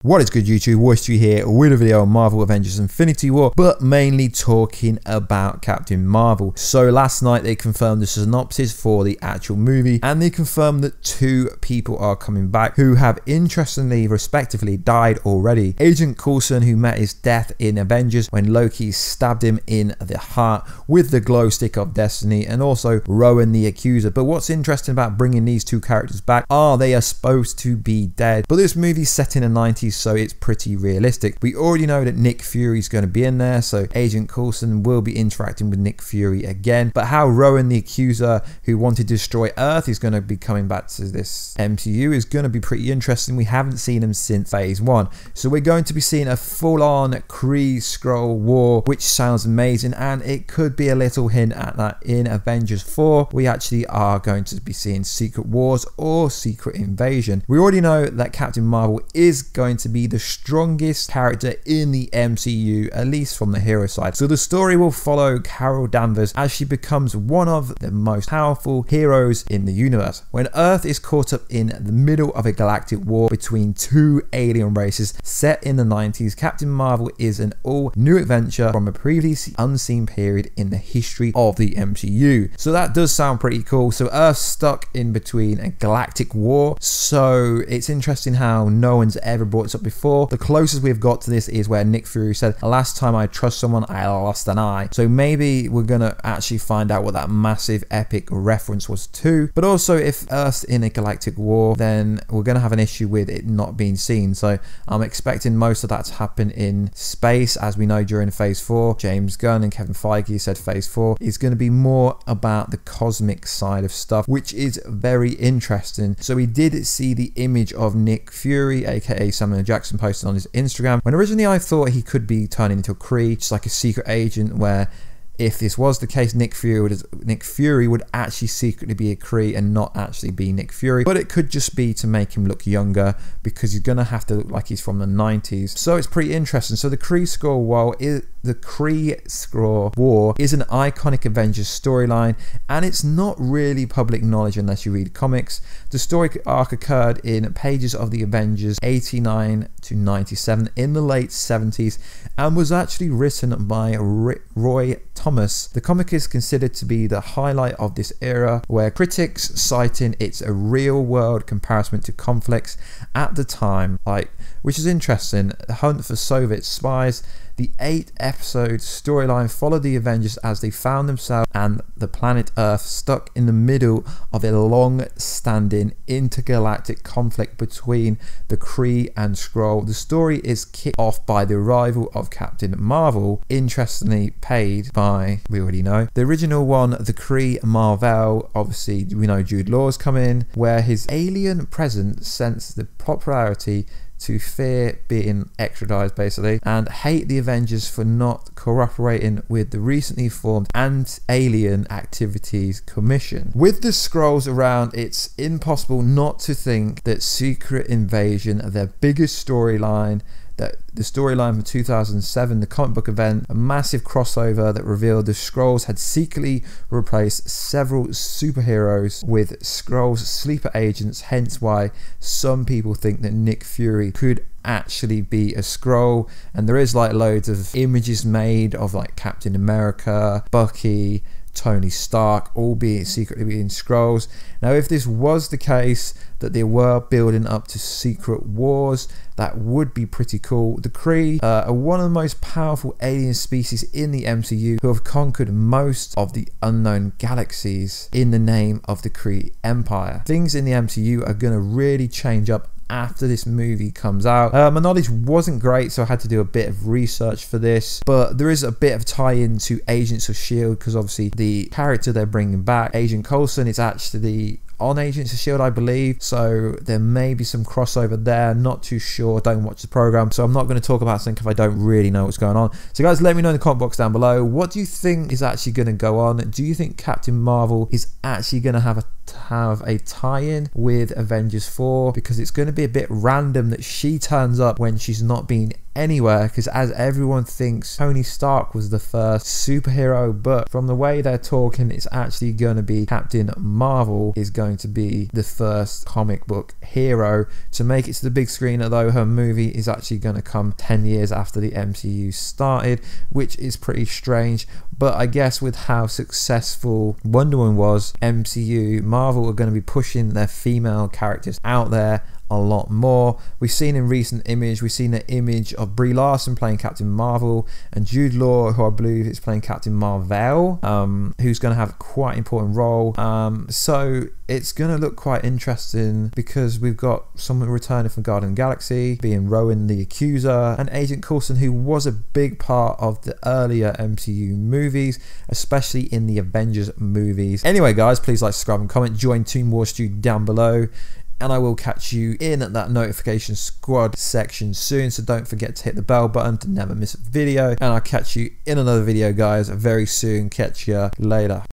What is good, YouTube? Warstu here with a video on Marvel Avengers Infinity War, but mainly talking about Captain Marvel. So last night they confirmed the synopsis for the actual movie, and they confirmed that two people are coming back who have interestingly respectively died already. Agent Coulson, who met his death in Avengers when Loki stabbed him in the heart with the glow stick of destiny, and also Ronan the Accuser. But what's interesting about bringing these two characters back are they are supposed to be dead, but this movie's set in the 90s, so it's pretty realistic. We already know that Nick Fury is going to be in there, so Agent Coulson will be interacting with Nick Fury again. But how Ronan the Accuser, who wanted to destroy Earth, is going to be coming back to this MCU is going to be pretty interesting. We haven't seen him since phase 1, so we're going to be seeing a full-on Kree-Skrull war, which sounds amazing, and it could be a little hint at that in Avengers 4. We actually are going to be seeing Secret Wars or Secret Invasion. We already know that Captain Marvel is going to be the strongest character in the MCU, at least from the hero side. So the story will follow Carol Danvers as she becomes one of the most powerful heroes in the universe. When Earth is caught up in the middle of a galactic war between two alien races set in the 90s, Captain Marvel is an all new adventure from a previously unseen period in the history of the MCU. So that does sound pretty cool. So Earth's stuck in between a galactic war, so it's interesting how no one's ever brought this up before. The closest we've got to this is where Nick Fury said, "Last time I trust someone, I lost an eye." So maybe we're gonna actually find out what that massive epic reference was to. But also, if Earth's in a galactic war, then we're gonna have an issue with it not being seen. So I'm expecting most of that to happen in space. As we know, during phase 4, James Gunn and Kevin Feige said phase 4 is going to be more about the cosmic side of stuff, which is very interesting. So we did see the image of Nick Fury, aka Samuel Jackson, posted on his Instagram, when originally I thought he could be turning into a Kree, just like a secret agent, where if this was the case, Nick Fury would actually secretly be a Kree and not actually be Nick Fury. But it could just be to make him look younger, because he's going to have to look like he's from the 90s. So it's pretty interesting. So the Kree-Skrull War is an iconic Avengers storyline, and it's not really public knowledge unless you read comics. The story arc occurred in pages of the Avengers 89 to 97 in the late 70s and was actually written by Roy Thomas. The comic is considered to be the highlight of this era, where critics citing it's a real-world comparison to conflicts at the time, which is interesting. The hunt for Soviet spies. The 8-episode storyline followed the Avengers as they found themselves and the planet Earth stuck in the middle of a long-standing intergalactic conflict between the Kree and Skrull. The story is kicked off by the arrival of Captain Marvel, interestingly played by, we already know, the original one, the Kree Marvel. Obviously, we know Jude Law's come in, where his alien presence sensed the popularity to fear being extradited basically, and hate the Avengers for not cooperating with the recently formed Anti-Alien Activities Commission. With the Skrulls around, it's impossible not to think that Secret Invasion, their biggest storyline, that the storyline from 2007, the comic book event, a massive crossover that revealed the Skrulls had secretly replaced several superheroes with Skrulls sleeper agents, hence why some people think that Nick Fury could actually be a Skrull. And there is like loads of images made of like Captain America, Bucky, Tony Stark, all secretly being Skrulls. Now, if this was the case, that they were building up to secret wars, that would be pretty cool. The Kree are one of the most powerful alien species in the MCU, who have conquered most of the unknown galaxies in the name of the Kree Empire. Things in the MCU are going to really change up after this movie comes out. My knowledge wasn't great, so I had to do a bit of research for this, but there is a bit of tie-in to Agents of S.H.I.E.L.D. because obviously the character they're bringing back, Agent Coulson, is actually on Agents of S.H.I.E.L.D., I believe, so there may be some crossover there. Not too sure, don't watch the program, so I'm not going to talk about something if I don't really know what's going on. So guys, let me know in the comment box down below, what do you think is actually going to go on? Do you think Captain Marvel is actually going to have a to have a tie-in with Avengers 4, because it's going to be a bit random that she turns up when she's not been anywhere, because as everyone thinks Tony Stark was the first superhero, but from the way they're talking, it's actually going to be Captain Marvel is going to be the first comic book hero to make it to the big screen, although her movie is actually going to come 10 years after the MCU started, which is pretty strange. But I guess with how successful Wonder Woman was, Marvel are going to be pushing their female characters out there a lot more. We've seen in recent image, we've seen an image of Brie Larson playing Captain Marvel, and Jude Law, who I believe is playing Captain Marvel, who's going to have quite an important role. So it's going to look quite interesting, because we've got someone returning from Guardians of the Galaxy, being Ronan the Accuser, and Agent Coulson, who was a big part of the earlier MCU movies, especially in the Avengers movies. Anyway guys, please like, subscribe and comment, join Team Warstu down below, and I will catch you in that notification squad section soon, so don't forget to hit the bell button to never miss a video, and I'll catch you in another video guys very soon. Catch ya later.